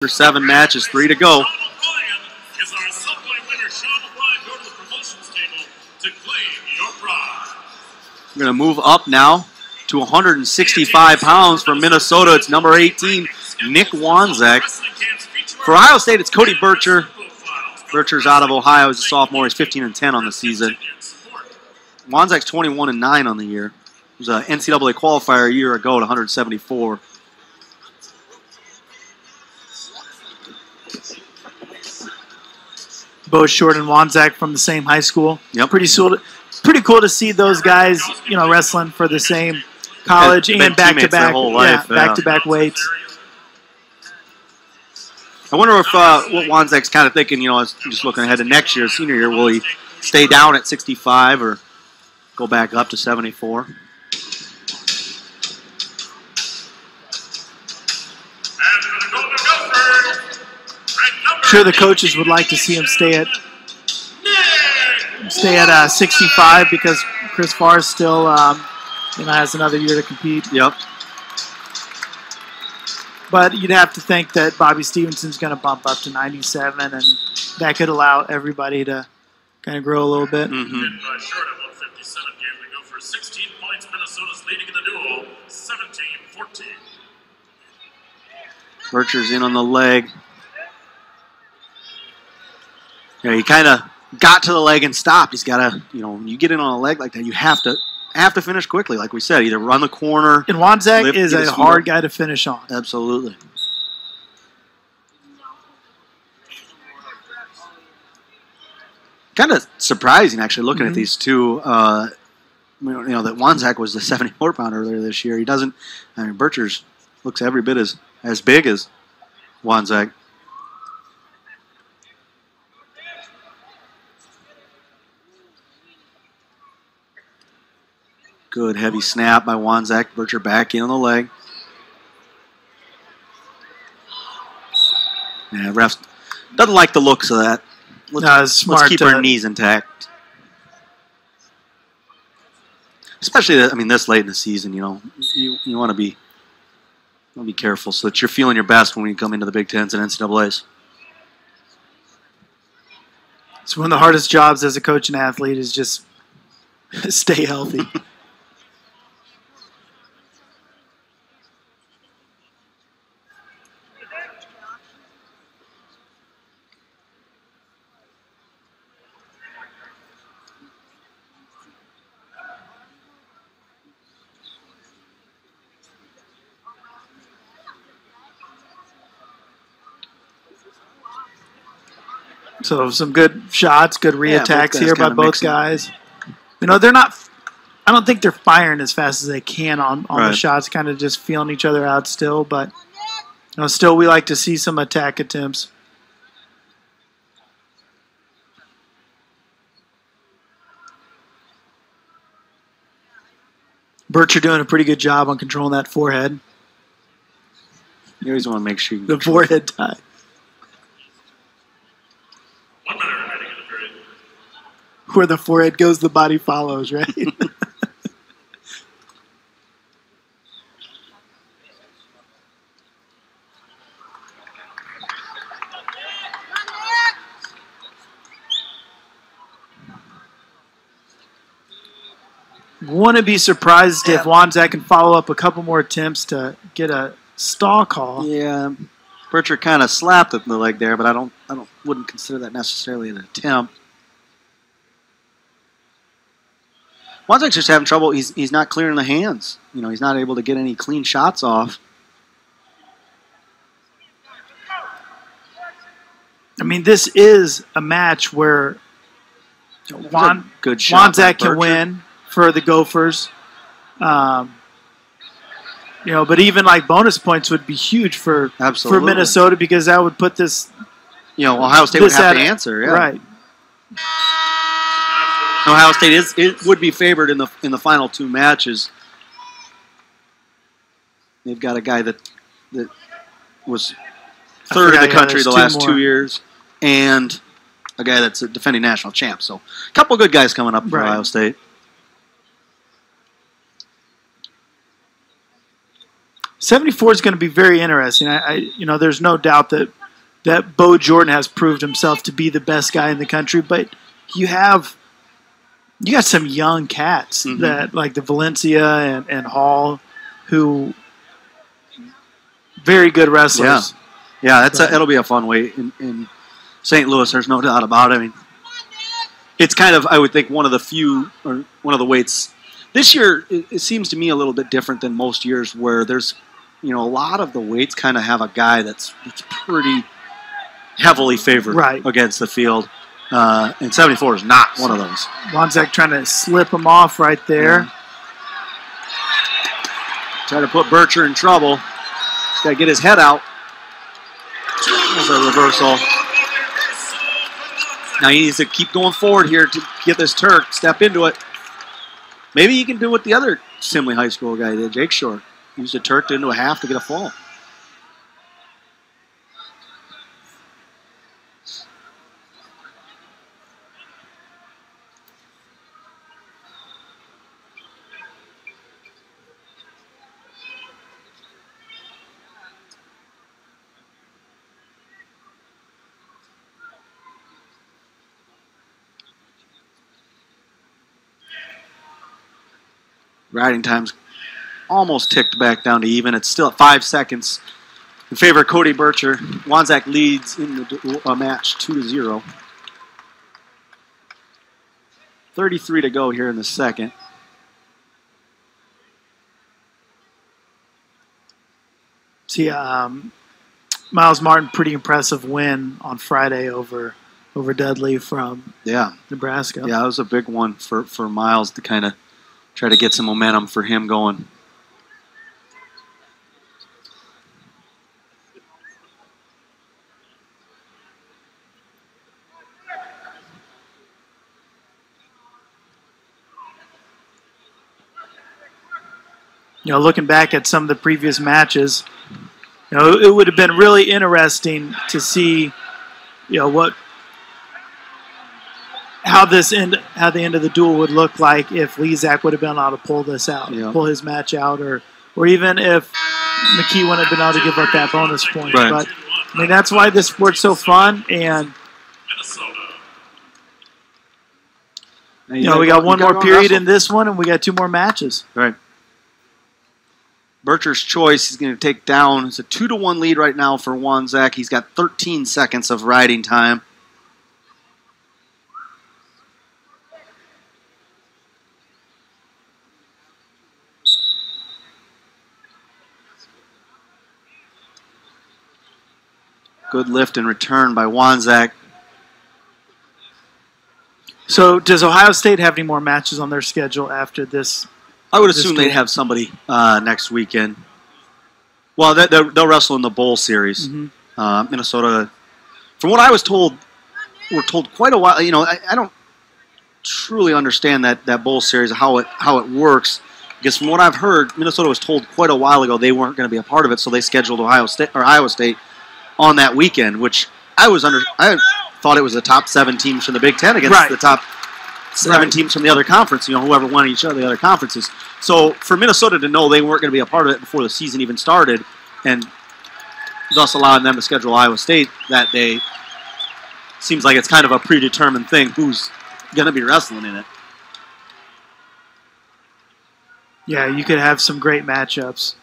For 7 matches, 3 to go. We're going to move up now to 165 pounds from Minnesota. It's number 18, Nick Wanzek. For Ohio State, it's Cody Burcher. Burcher's out of Ohio. He's a sophomore. He's 15-10 on the season. Wanzek's 21-9 on the year. He was an NCAA qualifier a year ago at 174. Both Short and Wanzek from the same high school. Yep. Pretty cool to see those guys, wrestling for the same college and back-to-back, back-to-back weights. I wonder if what Wanzek's kind of thinking, just looking ahead to next year, senior year, will he stay down at 65 or go back up to 74? I'm sure the coaches would like to see him stay at 65 because Chris Farr still has another year to compete. Yep. But you'd have to think that Bobby Stevenson's going to bump up to 97, and that could allow everybody to kind of grow a little bit. Mm-hmm. Short at 157 game to go for 16 points. Minnesota's leading in the duel, 17-14. Burcher's in on the leg. He kind of got to the leg and stopped. He's got to, when you get in on a leg like that, you have to finish quickly, like we said. Either run the corner. And Wanzek is a hard guy to finish on. Absolutely. Kind of surprising, actually, looking at these two. That Wanzek was the 74-pounder earlier this year. He doesn't. Burcher's looks every bit as big as Wanzek. Good heavy snap by Wanzek. Burcher back in on the leg. Yeah, ref doesn't like the looks of that. Let's keep our knees intact. Especially, this late in the season, you want to be careful so that you're feeling your best when you come into the Big Tens and NCAAs. It's one of the hardest jobs as a coach and athlete is just stay healthy. So some good shots, good re-attacks here by both guys. They're not. I don't think they're firing as fast as they can on the shots. Kind of just feeling each other out still, but still we like to see some attack attempts. Burcher doing a pretty good job on controlling that forehead. You always want to make sure the forehead tie. 1 minute remaining in the period. Where the forehead goes, the body follows, right? Wouldn't be surprised if Wanzek can follow up a couple more attempts to get a stall call. Yeah, Burcher kind of slapped at the leg there, but I wouldn't consider that necessarily an attempt. Wanzek's just having trouble. He's not clearing the hands. He's not able to get any clean shots off. This is a match where Wanzek can win for the Gophers. But even bonus points would be huge for Minnesota because that would put this. Ohio State would have to answer. Yeah. Right. Ohio State would be favored in the final 2 matches. They've got a guy that was third in the country the last 2 years, and a guy that's a defending national champ. So a couple of good guys coming up for Ohio State. 74 is going to be very interesting. There's no doubt that Bo Jordan has proved himself to be the best guy in the country, but you got some young cats that like the Valencia and Hall, who very good wrestlers. Yeah, it'll be a fun weight in St. Louis. There's no doubt about it. I mean, it's kind of, I would think, one of the weights. This year, it seems to me a little bit different than most years where there's, a lot of the weights kind of have a guy that's pretty heavily favored against the field. And 74 is not one of those. Wanzek trying to slip him off right there. Yeah. Try to put Burcher in trouble. He's got to get his head out. There's a reversal. Now he needs to keep going forward here to get this Turk, step into it. Maybe he can do what the other Simley High School guy did, Jake Short. Used a Turk into a half to get a fall. Riding time's almost ticked back down to even. It's still at 5 seconds in favor of Cody Burcher. Wanzek leads in the match 2-0. 33 to go here in the second. See, Miles Martin, pretty impressive win on Friday over Dudley from Nebraska. Yeah, that was a big one for Miles to kind of try to get some momentum for him going. Looking back at some of the previous matches, it would have been really interesting to see, how the end of the duel would look like if Lezak would have been able to pull this out, pull his match out, or even if McKee wouldn't have been able to give up that bonus point. Right. But I mean, that's why this sport's so fun, and we got one more period in this one, and we got 2 more matches. Right. Burcher's choice is going to take down. It's a 2-1 lead right now for Wanzek. He's got 13 seconds of riding time. Good lift and return by Wanzek. So does Ohio State have any more matches on their schedule after this? I would assume they'd have somebody next weekend. Well, they'll wrestle in the bowl series. Minnesota, from what I was told, were told quite a while. I don't truly understand that bowl series, how it works. Because from what I've heard, Minnesota was told quite a while ago they weren't going to be a part of it, so they scheduled Iowa State on that weekend, which I thought it was the top 7 teams from the Big Ten against the top 7 teams from the other conference, whoever won each of the other conferences. So for Minnesota to know they weren't going to be a part of it before the season even started, and thus allowing them to schedule Iowa State that day, seems like it's kind of a predetermined thing who's going to be wrestling in it. Yeah, you could have some great matchups,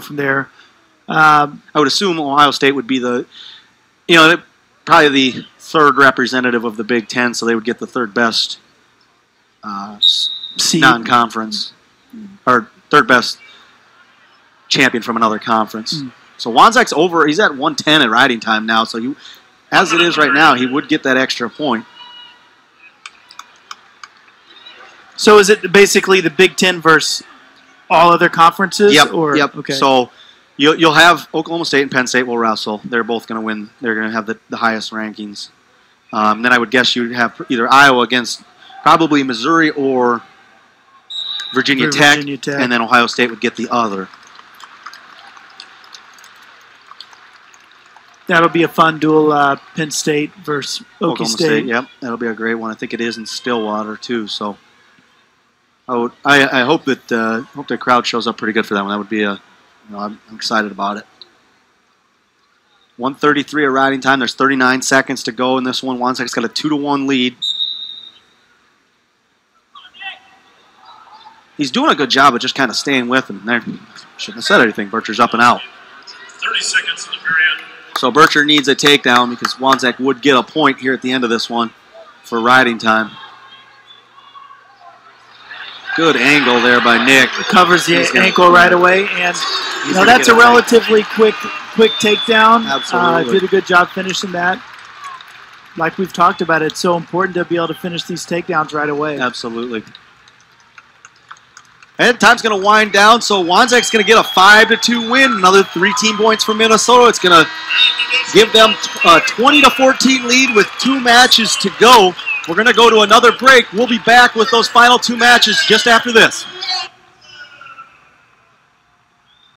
from there. I would assume Ohio State would be probably the 3rd representative of the Big Ten, so they would get the 3rd best non-conference, or 3rd best champion from another conference. So Wanzek's over. He's at 110 at riding time now, so as it is right now, he would get that extra point. So is it basically the Big Ten versus all other conferences? Yep. Okay. So you'll have Oklahoma State and Penn State will wrestle. They're both going to win. They're going to have the highest rankings. Then I would guess you'd have either Iowa against probably Missouri or Virginia Tech, and then Ohio State would get the other. That'll be a fun duel, Penn State versus Oklahoma State. Yep, that'll be a great one. I think it is in Stillwater too. So I hope that the crowd shows up pretty good for that one. That would be a I'm excited about it. 1:33 of riding time. There's 39 seconds to go in this one. Wanzek's got a 2-1 lead. He's doing a good job of just kind of staying with him. There, shouldn't have said anything. Burcher's up and out. 30 seconds in the period. So Burcher needs a takedown because Wanzek would get a point here at the end of this one for riding time. Good angle there by Nick. Covers the ankle right away, and that's a relatively quick takedown. Absolutely. Did a good job finishing that. Like we've talked about, it's so important to be able to finish these takedowns right away. Absolutely. And time's going to wind down, so Wanzek's going to get a 5-2 win. Another 3 team points for Minnesota. It's going to give them a 20-14 lead with 2 matches to go. We're going to go to another break. We'll be back with those final 2 matches just after this.